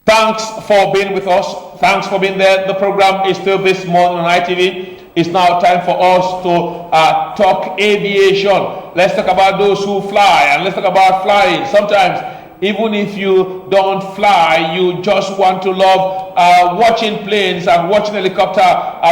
Thanks for being with us. Thanks for being there. The program is still this morning on ITV. It's now time for us to talk aviation. Let's talk about those who fly, and let's talk about flying. Sometimes, even if you don't fly, you just want to love watching planes and watching helicopter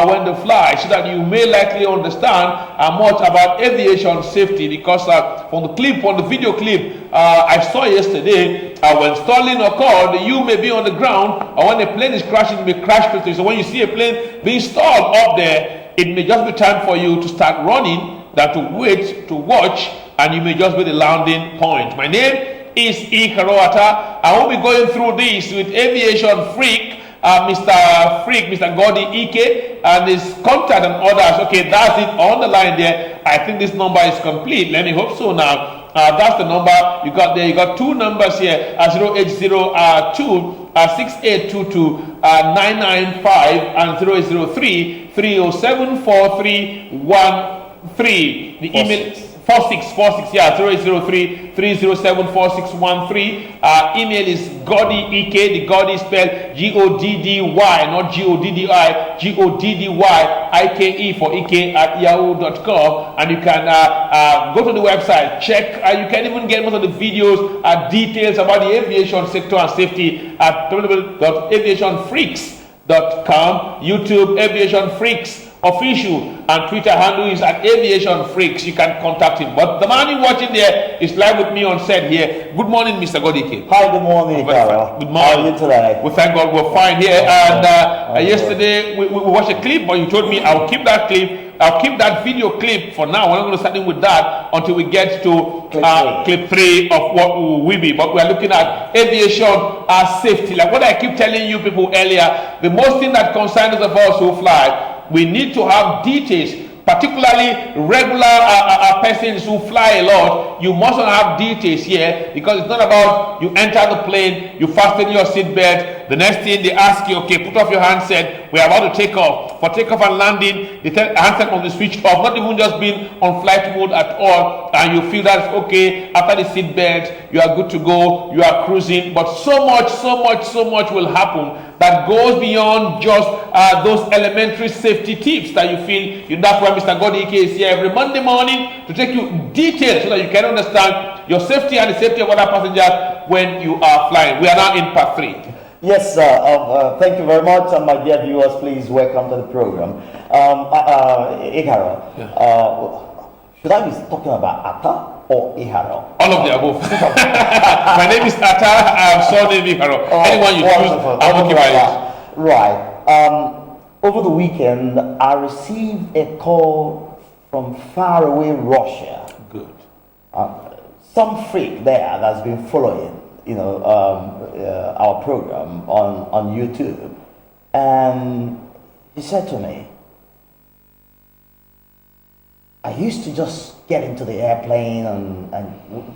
when they fly, so that you may likely understand much about aviation safety. Because from the video clip I saw yesterday, when stalling occurred, you may be on the ground, or when a plane is crashing, you may crash quickly. So when you see a plane being stalled up there, it may just be time for you to start running than to wait to watch, and you may just be the landing point. My name is Ikaroata. I will be going through this with aviation freak, Mr. Godi Ike, and his contact and others. Okay, that's it on the line there. I think this number is complete. Let me hope so now. That's the number you got there. You got two numbers here: 0802 6822 995 and 0803 307 4313. The email 4646, yeah, 0803 307 4613. Email is Godi Ike. The Godi is spelled Goddy, not Goddi, Goddy for Ike at yahoo.com. And you can go to the website, check. You can even get most of the videos, details about the aviation sector and safety at www.aviationfreaks.com. YouTube, Aviation Freaks Official, and Twitter handle is at Aviation Freaks. You can contact him. But the man you're watching there is live with me on set here. Good morning, Mr. Godike. Hi, good morning, Carol. Good morning. How are you today? We thank God we're fine here. And yesterday we watched a clip, but you told me I'll keep that clip. I'll keep that video clip for now. We're not going to start in with that until we get to clip 3 of what will be. But we're looking at aviation safety. Like what I keep telling you people earlier, the most thing that concerns of us who fly, we need to have details, particularly regular persons who fly a lot. You must not have details here, because it's not about you enter the plane, you fasten your seatbelt. The next thing they ask you, okay, put off your handset. We're about to take off. For takeoff and landing, the handset on the switch off, not even just being on flight mode at all, and you feel that's okay. After the seatbelt, you are good to go. You are cruising. But so much will happen that goes beyond just those elementary safety tips that you feel. That's why Mr. Godike is here every Monday morning to take you details so that you can understand your safety and the safety of other passengers when you are flying. We are now in part 3. Yes, thank you very much, and my dear viewers, please welcome to the program. Iharo, should I be talking about Atta or Iharo? All of the above. My name is Atta. I'm surname Iharo. Anyone you choose, I'm okay by it. Right. Over the weekend, I received a call from far away Russia. Good. Some freak there that's been following, our program on YouTube, and he said to me, I used to just get into the airplane and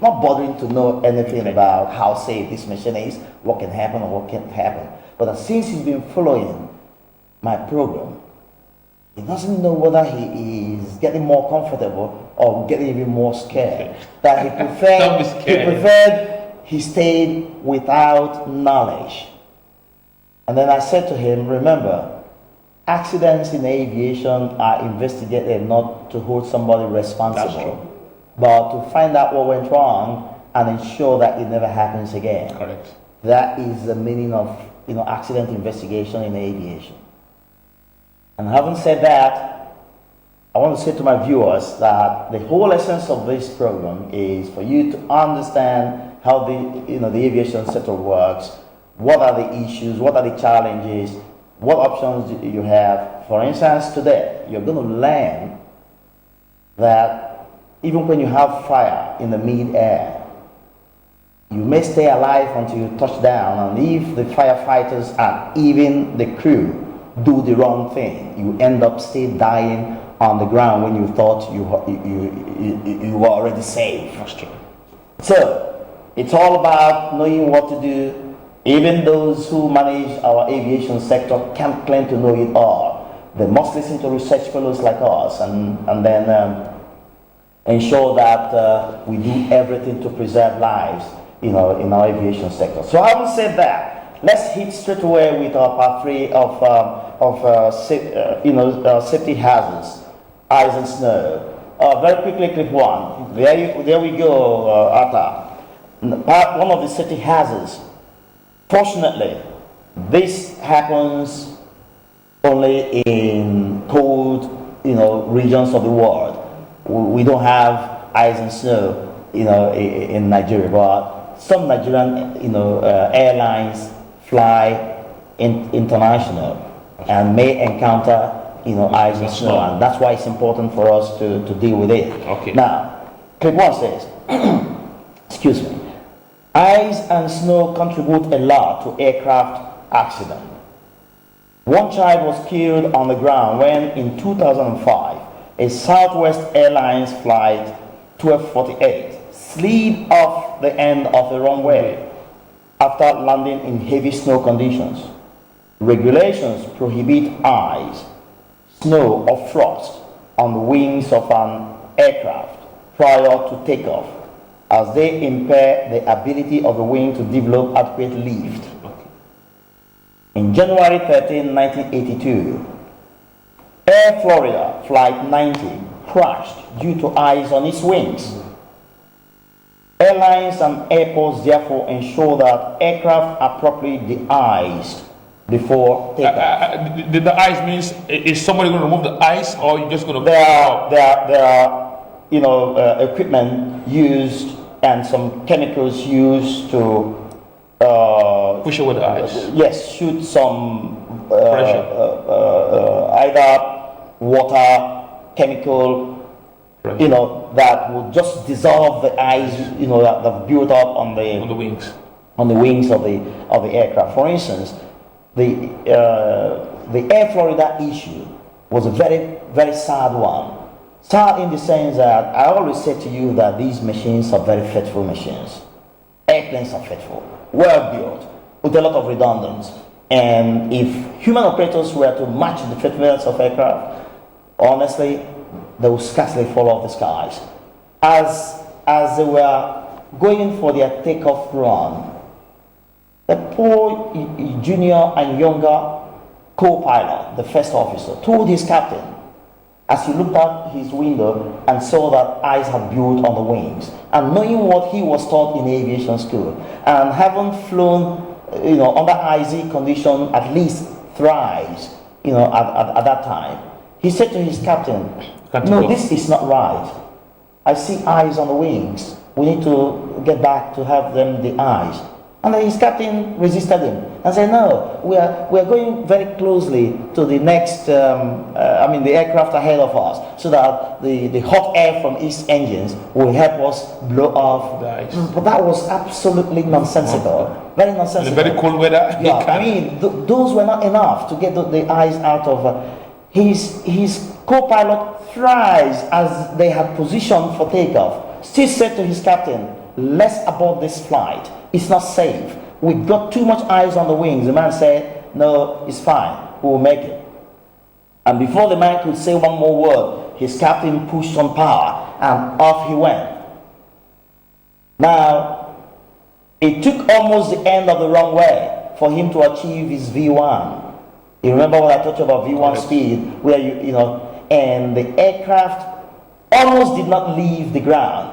not bothering to know anything about how safe this machine is, what can happen or what can't happen. But since he's been following my program, he doesn't know whether he is getting more comfortable or getting even more scared. That he preferred he stayed without knowledge. And then I said to him, remember, accidents in aviation are investigated not to hold somebody responsible, but to find out what went wrong and ensure that it never happens again. Correct. That is the meaning of accident investigation in aviation. And having said that, I want to say to my viewers that the whole essence of this program is for you to understand how the aviation sector works, what are the issues, what are the challenges, what options do you have. For instance, today you're going to learn that even when you have fire in the mid-air, you may stay alive until you touch down, and if the firefighters and even the crew do the wrong thing, you end up still dying on the ground when you thought you were already safe. That's true. So it's all about knowing what to do. Even those who manage our aviation sector can't claim to know it all. They must listen to research fellows like us and then ensure that we do everything to preserve lives, in our aviation sector. So having said that, let's hit straight away with our part 3 of safety hazards, ice and snow. Very quickly, clip 1. There we go, Atta. Part 1 of the safety hazards. Fortunately, this happens only in cold, regions of the world. We don't have ice and snow, in Nigeria, but some Nigerian, airlines fly international and may encounter, ice and snow, and that's why it's important for us to deal with it. Okay. Now, clip 1 says, excuse me, ice and snow contribute a lot to aircraft accidents. One child was killed on the ground when, in 2005, a Southwest Airlines flight 1248 slid off the end of the runway after landing in heavy snow conditions. Regulations prohibit ice, snow, or frost on the wings of an aircraft prior to takeoff, as they impair the ability of the wing to develop adequate lift. In January 13, 1982, Air Florida Flight 90 crashed due to ice on its wings. Airlines and airports therefore ensure that aircraft are properly de-iced before takeoff. The ice means, is somebody going to remove the ice, or you just going to? There are equipment used and some chemicals used to push away the ice. Yes, shoot some pressure. Either water, chemical, pressure. That will just dissolve the ice, that built up on the wings, of the aircraft. For instance, the Air Florida issue was a very, very sad one. Sad in the sense that I always say to you that these machines are very faithful machines. Airplanes are faithful, well built, with a lot of redundancy. And if human operators were to match the faithfulness of aircraft, honestly, they would scarcely fall off the skies. As they were going for their takeoff run, the poor junior and younger co-pilot, the first officer, told his captain, as he looked out his window and saw that ice had built on the wings, and knowing what he was taught in aviation school, and having flown, under icy condition at least thrice, at that time, he said to his captain, "No, this is not right. I see ice on the wings. We need to get back to have them the ice." And then his captain resisted him and said, "No, we are going very closely to the next, the aircraft ahead of us, so that the hot air from its engines will help us blow off the ice." But that was absolutely nonsensical, very nonsensical. In the very cold weather. Yeah, those were not enough to get the ice out of. His co-pilot thrice, as they had positioned for takeoff, still said to his captain, "Let's abort this flight. It's not safe. We've got too much ice on the wings." The man said, "No, it's fine. We will make it." And before the man could say one more word, his captain pushed on power and off he went. Now, it took almost the end of the runway for him to achieve his V1. You remember what I told you about V1 speed, where and the aircraft almost did not leave the ground,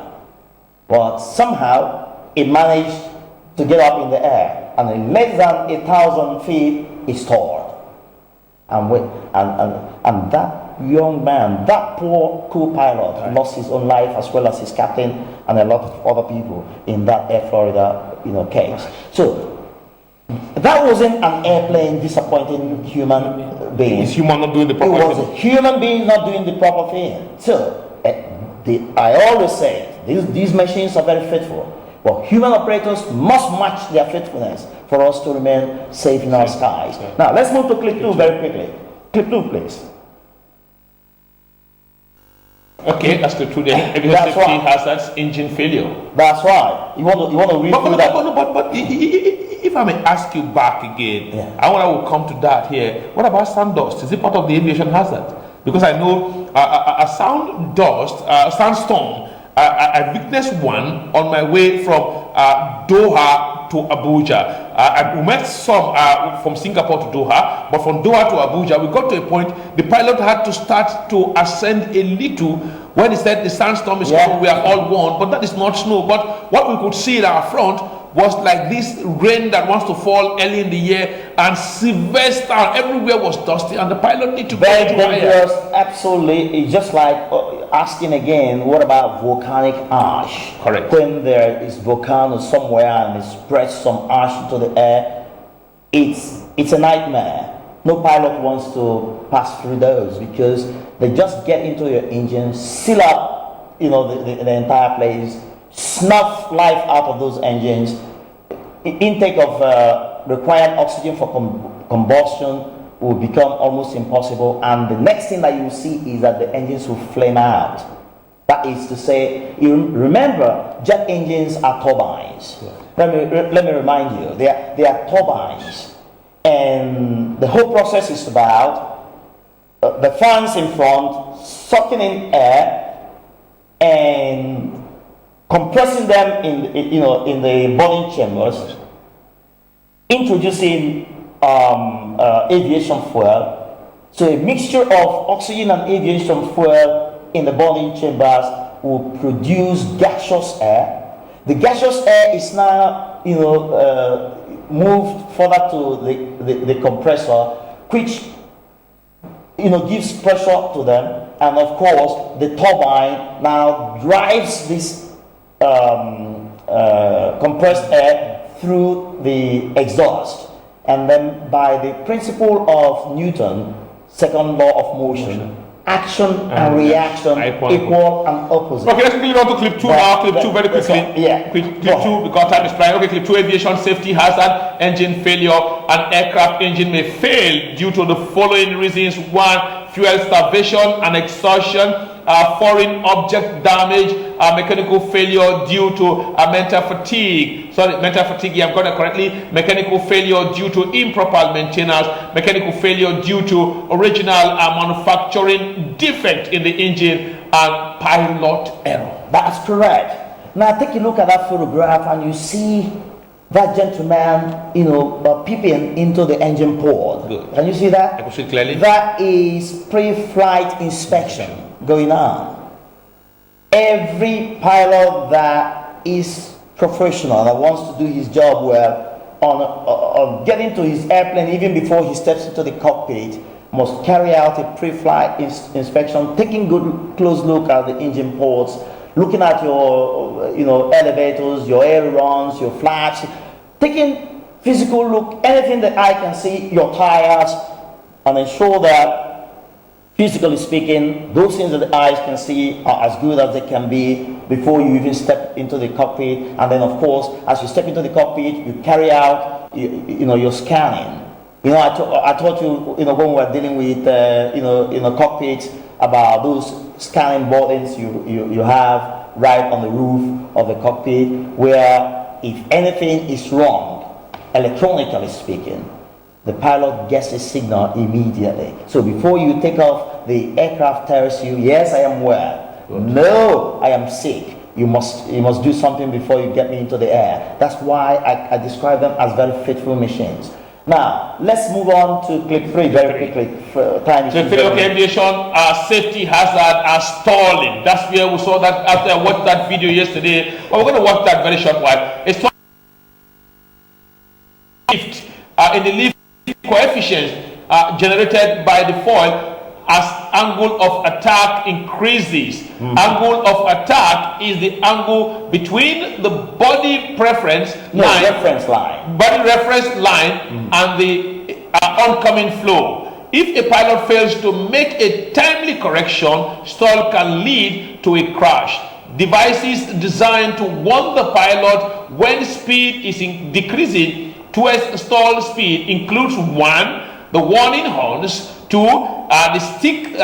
but somehow it managed to get up in the air, and in less than 1,000 feet it stalled. And that young man, that poor co-pilot, lost his own life, as well as his captain and a lot of other people in that Air Florida case. So that wasn't an airplane disappointing human being. It's human not doing the proper thing. It was a human being not doing the proper thing. So I always say these machines are very faithful. Well, human operators must match their faithfulness for us to remain safe in our skies. Now, let's move to clip 2 very quickly. Clip 2, please. Okay, that's clip 2 then. Aviation safety hazards, engine failure. That's right. You want to read through that? But if I may ask you back again, I want to come to that here. What about sound dust? Is it part of the aviation hazard? Because I know a sound dust, sandstorm, I witnessed one on my way from Doha to Abuja. And we met some from Singapore to Doha, but from Doha to Abuja, we got to a point the pilot had to start to ascend a little when he said the sandstorm is coming, we are all warned, but that is not snow. But what we could see in our front was like this rain that wants to fall early in the year, and severe storm. Everywhere was dusty, and the pilot need to go very dangerous. Absolutely. It's just like asking again, what about volcanic ash? Correct. When there is volcano somewhere and it spreads some ash into the air, it's a nightmare. No pilot wants to pass through those because they just get into your engine, seal up, the entire place, snuff life out of those engines. Intake of required oxygen for combustion will become almost impossible, and the next thing that you will see is that the engines will flame out. That is to say, you remember, jet engines are turbines. Yeah. Let me remind you, they are turbines. And the whole process is about the fans in front sucking in air and compressing them in the burning chambers, introducing aviation fuel. So a mixture of oxygen and aviation fuel in the burning chambers will produce gaseous air. The gaseous air is now moved further to the compressor, which gives pressure to them, and of course the turbine now drives this compressed air through the exhaust, and then by the principle of Newton, second law of motion, action and reaction equal and opposite. Okay, let's move on to clip 2 now. Clip 2 very quickly. Clip 2 because time is flying. Okay, clip 2, aviation safety hazard, engine failure. An aircraft engine may fail due to the following reasons. 1, fuel starvation and exhaustion. Foreign object damage, mechanical failure due to mental fatigue. Yeah, I've got it correctly. Mechanical failure due to improper maintenance. Mechanical failure due to original manufacturing defect in the engine, and pilot error. That's correct. Now take a look at that photograph, and you see that gentleman, peeping into the engine port. Good. Can you see that? I can see clearly. That is pre-flight inspection going on. Every pilot that is professional, that wants to do his job well, on getting to his airplane, even before he steps into the cockpit, must carry out a pre-flight inspection, taking good close look at the engine ports, looking at your elevators, your ailerons, your flaps, taking physical look, anything that I can see, your tires, and ensure that, physically speaking, those things that the eyes can see are as good as they can be before you even step into the cockpit. And then, of course, as you step into the cockpit, you carry out your scanning. I taught you, when we were dealing with cockpits, about those scanning buttons you have right on the roof of the cockpit, where if anything is wrong, electronically speaking, the pilot gets a signal immediately. So before you take off, the aircraft tells you, yes, I am well. Good. No, I am sick. You must do something before you get me into the air. That's why I describe them as very faithful machines. Now, let's move on to clip 3 very quickly. Time is okay, aviation safety hazard stalling. That's where we saw that after I watched that video yesterday. Well, we're going to watch that very short while. It's lift in the lift coefficients generated by the foil as angle of attack increases. Angle of attack is the angle between the body reference line and the oncoming flow. If a pilot fails to make a timely correction, stall can lead to a crash. Devices designed to warn the pilot when speed is decreasing towards stall speed includes 1, the warning horns, 2, the stick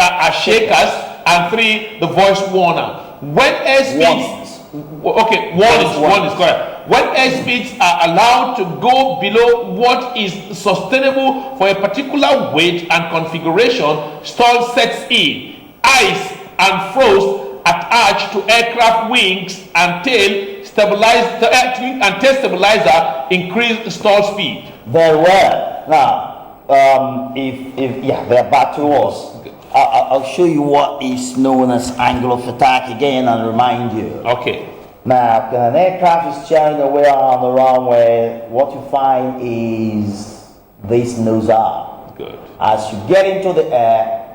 shakers, and 3, the voice warner. When airspeeds, warnings, correct. When airspeeds are allowed to go below what is sustainable for a particular weight and configuration, stall sets in. Ice and frost attached to aircraft wings and tail stabilize the and test stabilizer, increase stall speed. Very well. Now, if they're back to us. I'll show you what is known as angle of attack again and remind you. Okay. Now, when an aircraft is tearing away on the runway, what you find is this nose up. Good. As you get into the air,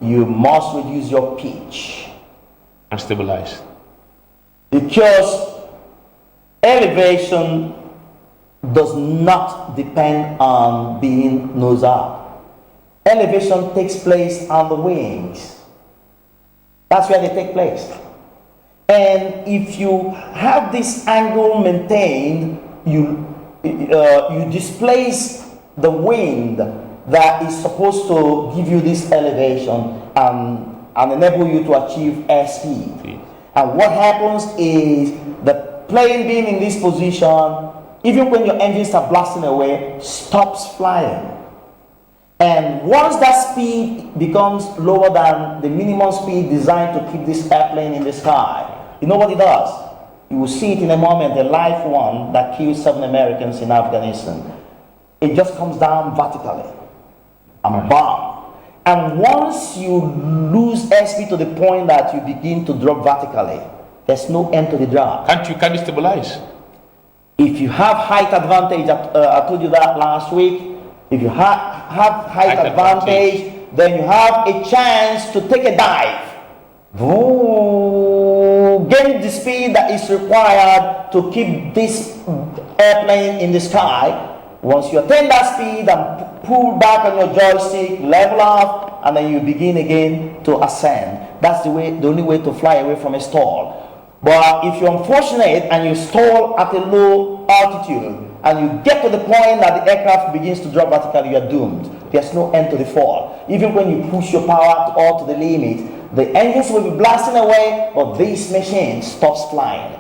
you must reduce your pitch. And stabilize. Because elevation does not depend on being nose up. Elevation takes place on the wings. That's where they take place. And if you have this angle maintained, you displace the wind that is supposed to give you this elevation and enable you to achieve airspeed. And what happens is the plane being in this position, even when your engines are blasting away, stops flying. And once that speed becomes lower than the minimum speed designed to keep this airplane in the sky, you know what it does? You will see it in a moment, a live one that killed 7 Americans in Afghanistan. It just comes down vertically and bomb. And once you lose airspeed to the point that you begin to drop vertically, there's no end to the drop. Can't you stabilize? If you have height advantage, I told you that last week. If you have height advantage, then you have a chance to take a dive. Gain the speed that is required to keep this airplane in the sky. Once you attain that speed and pull back on your joystick, level off, and then you begin again to ascend. That's the only way to fly away from a stall. But if you're unfortunate and you stall at a low altitude, and you get to the point that the aircraft begins to drop vertically, you are doomed. There's no end to the fall. Even when you push your power all to the limit, the engines will be blasting away, but this machine stops flying.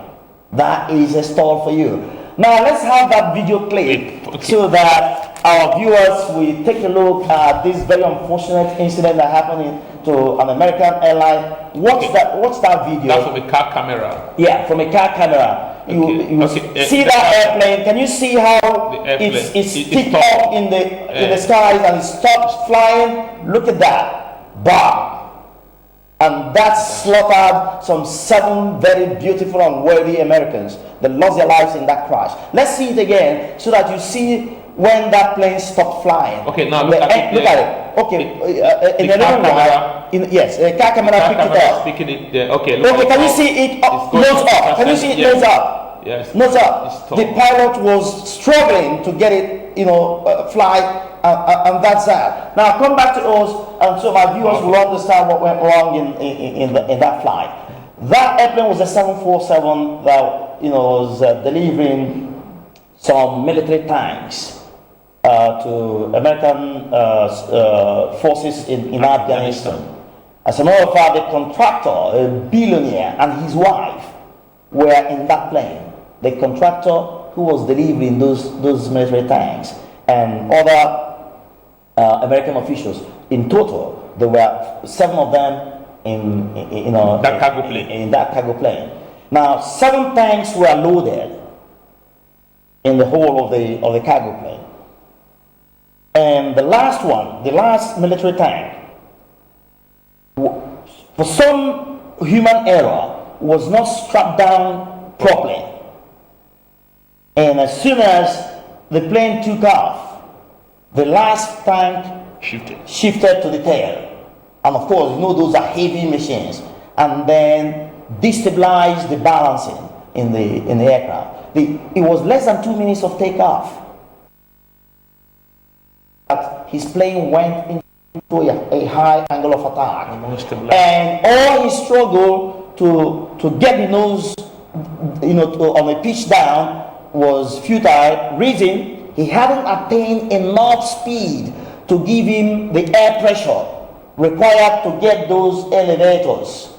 That is a stall for you. Now let's have that video clip so that our viewers will take a look at this very unfortunate incident that happened to an American airline. Watch that video. That's from a car camera. Yeah, from a car camera. You see that airplane. Can you see how it's stick up in the skies and it stops flying? Look at that. Bam! And that slaughtered some 7 very beautiful and worthy Americans that lost their lives in that crash. Let's see it again so that you see when that plane stopped flying. Okay, now look at it. Okay, in the camera. Yes, the car camera picked it up. Okay, can you see it nose up? Can you see it nose up? Yes. Nose up. The pilot was struggling to get it, fly, and that's that. Now come back to us, and so my viewers will understand what went wrong in that flight. That airplane was a 747 that was delivering some military tanks to American forces in Afghanistan. As a matter of fact, the contractor, a billionaire, and his wife were in that plane. The contractor who was delivering those military tanks and other American officials. In total, there were 7 of them in that cargo plane. In that cargo plane. Now, 7 tanks were loaded in the whole of the cargo plane. And the last military tank, for some human error, was not strapped down properly. And as soon as the plane took off, the last tank shifted to the tail. And of course, those are heavy machines. And then destabilized the balancing in the aircraft. It was less than 2 minutes of takeoff. His plane went into a high angle of attack. And all his struggle to get the nose on a pitch down was futile. Reason, he hadn't attained enough speed to give him the air pressure required to get those elevators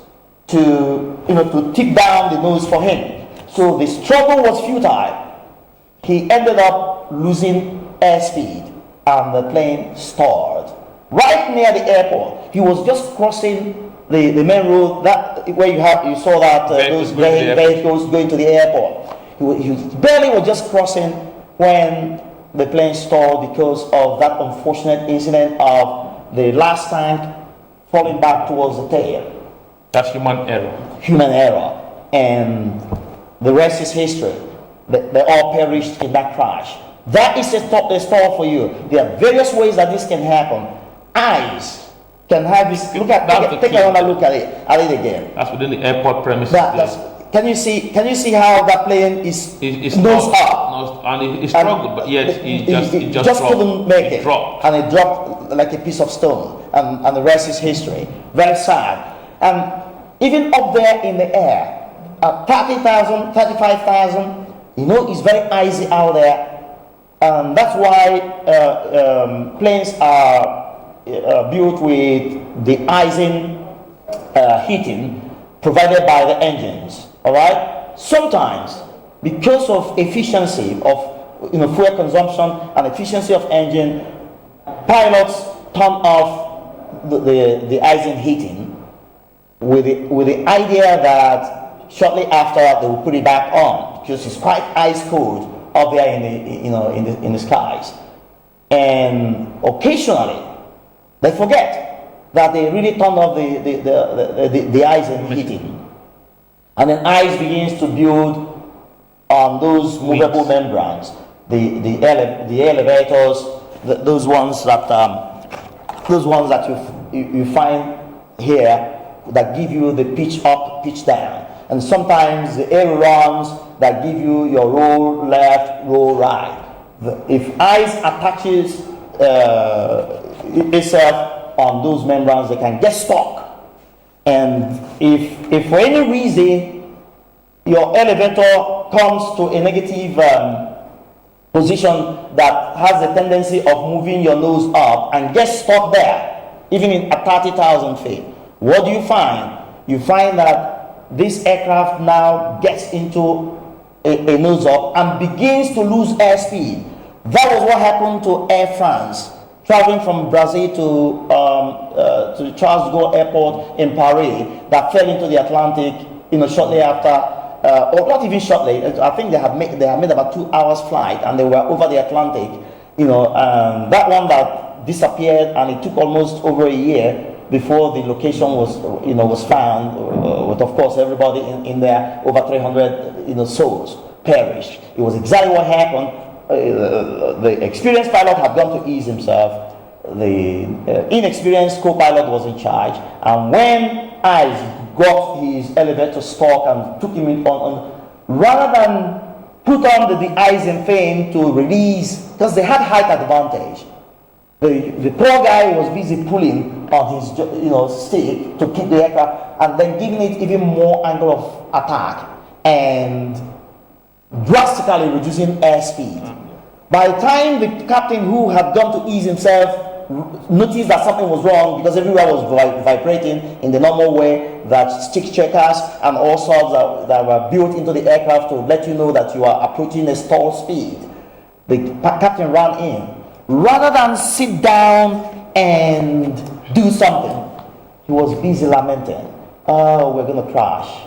to tip down the nose for him. So the struggle was futile. He ended up losing airspeed and the plane stalled right near the airport. He was just crossing the main road, that where you saw that those vehicles going to the airport. He barely was just crossing when the plane stalled because of that unfortunate incident of the last tank falling back towards the tail. That's human error. Human error. And the rest is history. They all perished in that crash. That is a stall for you. There are various ways that this can happen. Eyes can have this. Take another look at it again. That's within the airport premises. Can you see how that plane is nose up? And it struggled, but yet it just couldn't make it. Dropped. And it dropped like a piece of stone. And the rest is history. Very sad. And even up there in the air, 30,000, 35,000, it's very icy out there. That's why planes are built with the icing heating provided by the engines. All right. Sometimes, because of efficiency of fuel consumption and efficiency of engine, pilots turn off the icing heating with the idea that shortly after they will put it back on because it's quite ice cold up there in the skies. And occasionally they forget that they really turned off the icing heating. And then ice begins to build on those movable membranes, the elevators, those ones that you find here that give you the pitch up, pitch down, and sometimes the ailerons that give you your roll left, roll right. If ice attaches itself on those membranes, they can get stuck. And if for any reason your elevator comes to a negative position that has the tendency of moving your nose up and gets stuck there, even at 30,000 feet, what do you find? You find that this aircraft now gets into a nose up and begins to lose airspeed. That was what happened to Air France, traveling from Brazil to Charles de Gaulle Airport in Paris, that fell into the Atlantic, shortly after, or not even shortly. I think they had made about 2 hours flight, and they were over the Atlantic. That one that disappeared, and it took almost over a year before the location was found. With of course everybody in there, over 300 souls perished. It was exactly what happened. The experienced pilot had gone to ease himself. The inexperienced co-pilot was in charge, and when Ice got his elevator stuck and took him on, rather than put on the icing thing to release, because they had height advantage, the poor guy was busy pulling on his stick to keep the aircraft, and then giving it even more angle of attack and drastically reducing airspeed. By the time the captain, who had gone to ease himself, noticed that something was wrong, because everywhere was vibrating in the normal way that stick checkers and all sorts that were built into the aircraft to let you know that you are approaching a stall speed, the captain ran in. Rather than sit down and do something, he was busy lamenting. Oh, we're going to crash.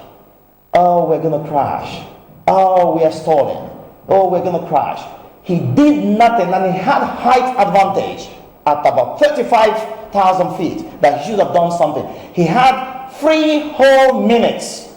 Oh, we're going to crash. Oh, we are stalling. Oh, we're going to crash. He did nothing, and he had height advantage at about 35,000 feet that he should have done something. He had 3 whole minutes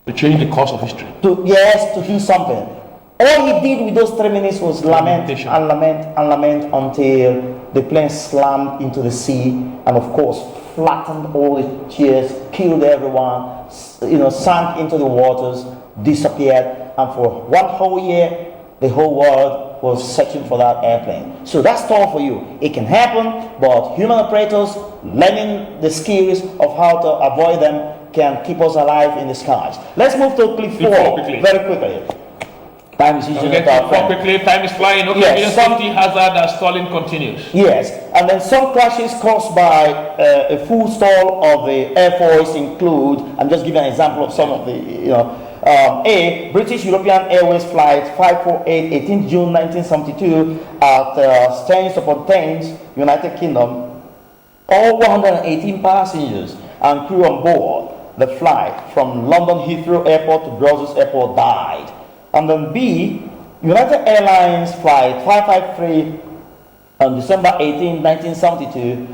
to change the course of history. To do something. All he did with those 3 minutes was lament and lament and lament until the plane slammed into the sea, and of course flattened all the chairs, killed everyone, sank into the waters, disappeared, and for 1 whole year the whole world was searching for that airplane. So that's all for you. It can happen, but human operators learning the skills of how to avoid them can keep us alive in the skies. Let's move to clip 4 very quickly. Time is usually quickly. Time is flying. Okay, yes, safety hazard as stalling continues. Yes, and then some crashes caused by a full stall of the Air Force include. I'm just giving an example of some of the A, British European Airways flight 548, 18th June 1972 at Staines-upon-Thames, United Kingdom. All 118 passengers and crew on board the flight from London Heathrow Airport to Brussels Airport died. And then B, United Airlines flight 553 on December 18, 1972,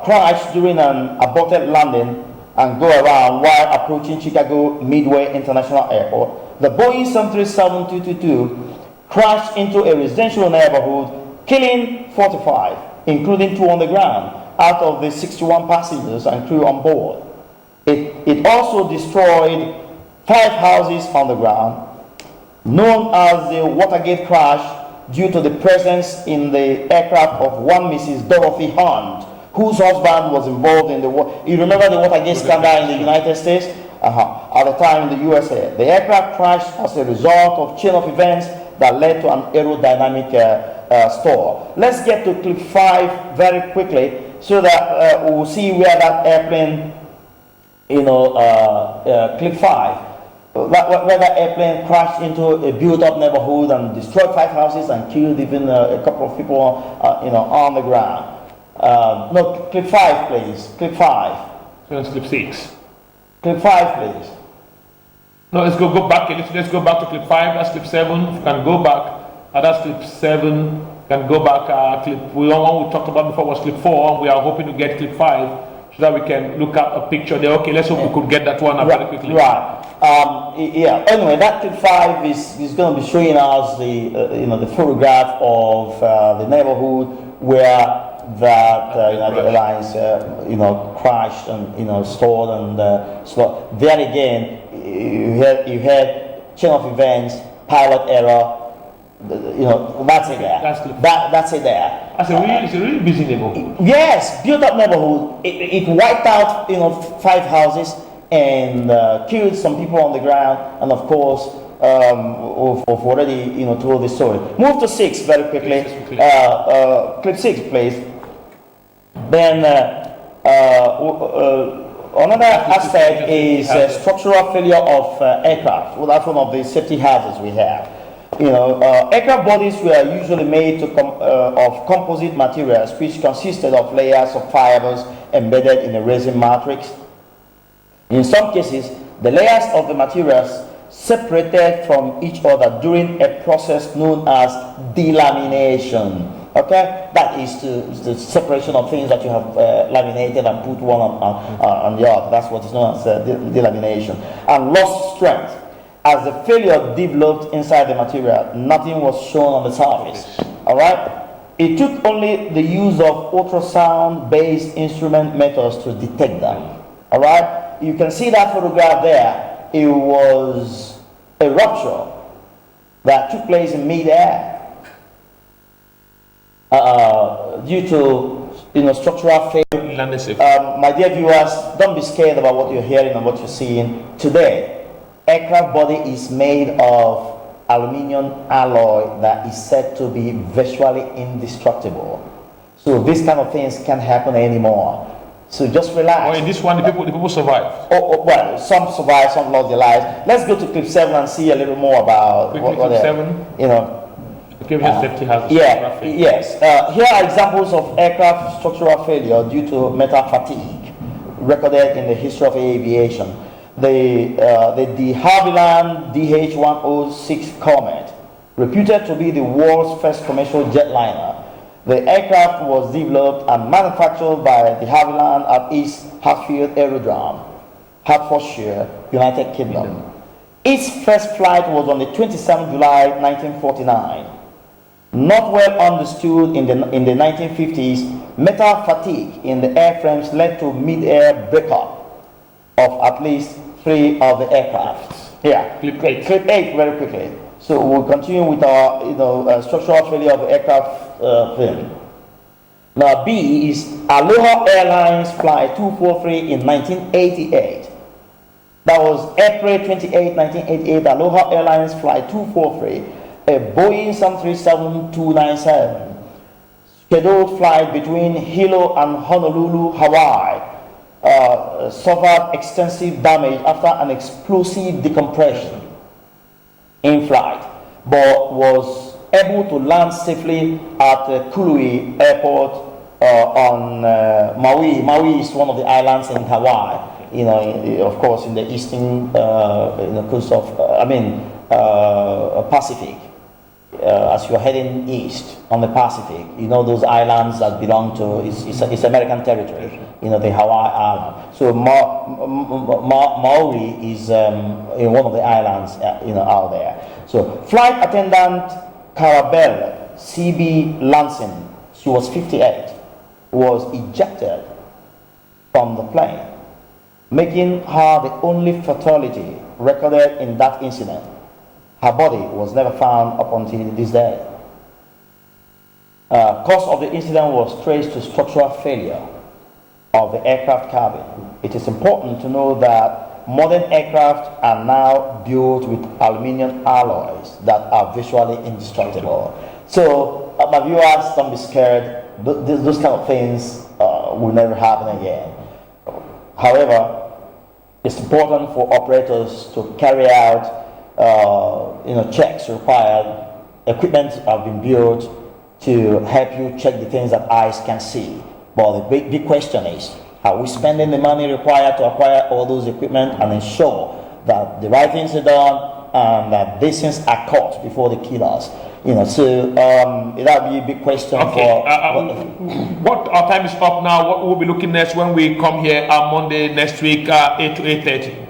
crashed during an aborted landing and go around while approaching Chicago Midway International Airport. The Boeing 737-222 crashed into a residential neighborhood, killing 45, including 2 on the ground, out of the 61 passengers and crew on board. It also destroyed 5 houses on the ground, known as the Watergate crash, due to the presence in the aircraft of one Mrs. Dorothy Hunt, whose husband was involved in the war. You remember the Watergate scandal in the United States? At the time in the USA. The aircraft crashed as a result of chain of events that led to an aerodynamic stall. Let's get to clip 5 very quickly so that we'll see where that airplane, clip 5. Where that airplane crashed into a built-up neighborhood and destroyed 5 houses and killed even a couple of people, on the ground. No, clip 5, please. Clip 5. So it's clip 6. Clip 5, please. No, let's go back. Let's go back to clip 5. That's clip 7. If you can go back. That's clip 7. Can go back. Clip one we talked about before was clip 4. And we are hoping to get clip 5 so that we can look at a picture there. Okay, let's hope we could get that one very quickly. Right. Anyway, that clip 5 is going to be showing us the photograph of the neighborhood where that United Airlines crashed and stalled and so there again you had chain of events, pilot error. That's it there. That's it there. It's a really busy neighborhood. Yes, built up neighborhood. It wiped out 5 houses and killed some people on the ground, and of course we've already told the story. Move to 6 very quickly. Clip 6, please. Then another aspect is structural failure of aircraft. Well, that's one of the safety hazards we have. Aircraft bodies were usually made of composite materials, which consisted of layers of fibers embedded in a resin matrix. In some cases, the layers of the materials separated from each other during a process known as delamination. Okay, that is the separation of things that you have laminated and put one on the other. That's what is known as delamination. And lost strength. As the failure developed inside the material, nothing was shown on the surface. All right. It took only the use of ultrasound-based instrument methods to detect them. All right. You can see that photograph there. It was a rupture that took place in mid-air due to structural failure. My dear viewers, don't be scared about what you're hearing and what you're seeing today. Aircraft body is made of aluminium alloy that is said to be virtually indestructible. So these kind of things can't happen anymore. So just relax. In this one, the people survived. Well, some survived, some lost their lives. Let's go to clip 7 and see a little more about clip 7. Safety hazards. Yes. Here are examples of aircraft structural failure due to metal fatigue recorded in the history of aviation. The de Havilland DH-106 Comet, reputed to be the world's first commercial jetliner. The aircraft was developed and manufactured by de Havilland at East Hatfield Aerodrome, Hertfordshire, United Kingdom. Its first flight was on the 27th July 1949. Not well understood in the 1950s, metal fatigue in the airframes led to mid-air breakup of at least 3 of the aircrafts. Here, clip 8 very quickly. So we'll continue with our structural failure of the aircraft film. Now B is Aloha Airlines Flight 243 in 1988. That was April 28, 1988. Aloha Airlines Flight 243, a Boeing 737-297 scheduled flight between Hilo and Honolulu, Hawaii. Suffered extensive damage after an explosive decompression in flight, but was able to land safely at Kului Airport on Maui. Maui is one of the islands in Hawaii. Of course, in the eastern coast of, Pacific, as you're heading east on the Pacific, you know those islands that belong to, it's American territory, you know, the Hawaii Island. So Maui is in one of the islands, you know, out there. So flight attendant Carabelle CB Lansing, she was 58, was ejected from the plane, making her the only fatality recorded in that incident. Her body was never found up until this day. Cause of the incident was traced to structural failure of the aircraft cabin. It is important to know that modern aircraft are now built with aluminium alloys that are visually indestructible. So, my viewers, don't be scared. Those kind of things will never happen again. However, it's important for operators to carry out checks required. Equipment have been built to help you check the things that eyes can see. But the big question is, are we spending the money required to acquire all those equipment and ensure that the right things are done and that these things are caught before they kill us? You know, so that'll be a big question. Okay. What our time is up now. What we'll be looking next when we come here on Monday next week, 8 to 8:30.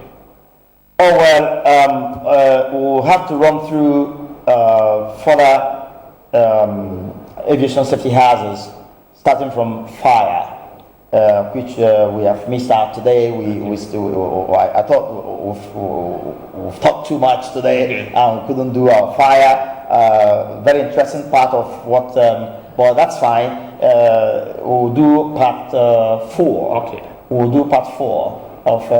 Oh well, we'll have to run through further aviation safety hazards, starting from fire, which we have missed out today. I thought we've talked too much today, and we couldn't do our fire. Very interesting part of what, but that's fine. We'll do part 4. Okay. We'll do part 4 of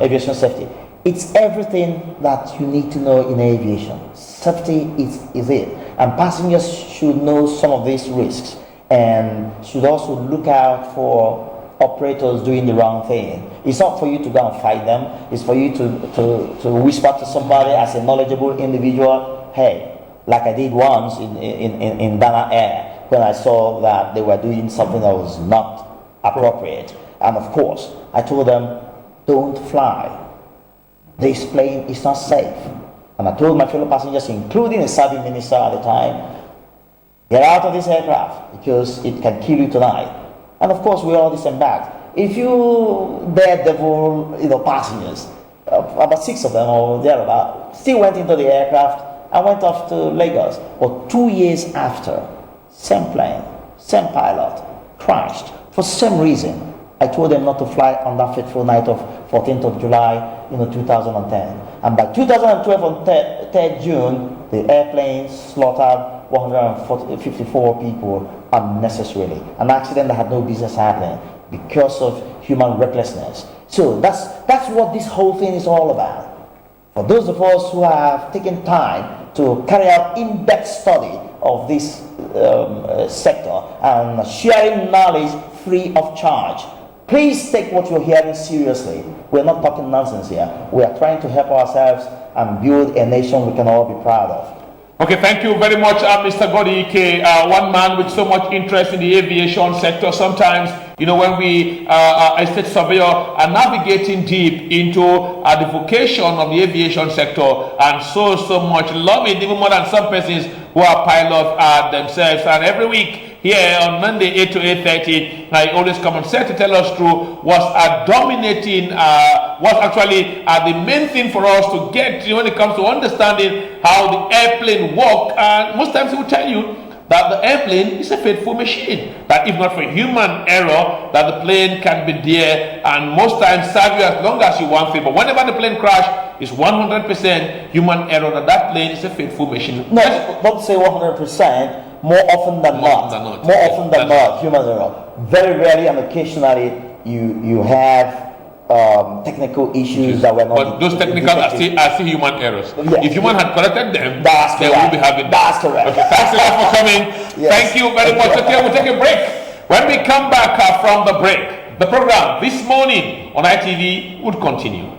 aviation safety. It's everything that you need to know in aviation. Safety is it, and passengers should know some of these risks and should also look out for operators doing the wrong thing. It's not for you to go and fight them. It's for you to whisper to somebody as a knowledgeable individual, hey, like I did once in Dana Air when I saw that they were doing something that was not appropriate. And of course, I told them, don't fly. This plane is not safe. And I told my fellow passengers, including the serving minister at the time, get out of this aircraft because it can kill you tonight. And of course, we all disembarked. If you daredevil, passengers, about 6 of them or thereabout, still went into the aircraft and went off to Lagos. But 2 years after, same plane, same pilot, crashed for same reason. I told them not to fly on that fateful night of 14th of July, 2010. And by 2012 on 3rd June, the airplane slaughtered 154 people unnecessarily. An accident that had no business happening because of human recklessness. So that's what this whole thing is all about. For those of us who have taken time to carry out in-depth study of this sector and sharing knowledge free of charge, please take what you're hearing seriously. We're not talking nonsense here. We are trying to help ourselves and build a nation we can all be proud of. Okay, thank you very much, Mr. Godike, one man with so much interest in the aviation sector. Sometimes, when we, as state surveyor, are navigating deep into the vocation of the aviation sector and so much love it, even more than some persons who are pilots themselves. And every week, here on Monday, 8 to 8:30, I always come and say to tell us through what's dominating, what's actually the main thing for us to get when it comes to understanding how the airplane works. And most times he will tell you that the airplane is a faithful machine, that if not for human error, that the plane can be there and most times serve you as long as you want it. But whenever the plane crash, it's 100% human error, that plane is a faithful machine. No, don't say 100%. More often than not. More often than not, human error. Very rarely and occasionally you have technical issues that were not. But those technical are still human errors. Yeah. If human had corrected them, that's they correct. will be having that. That's correct. Okay, thanks a lot for coming. Yes. Thank you very much. Okay, we'll take a break. When we come back from the break, the program this morning on ITV would continue.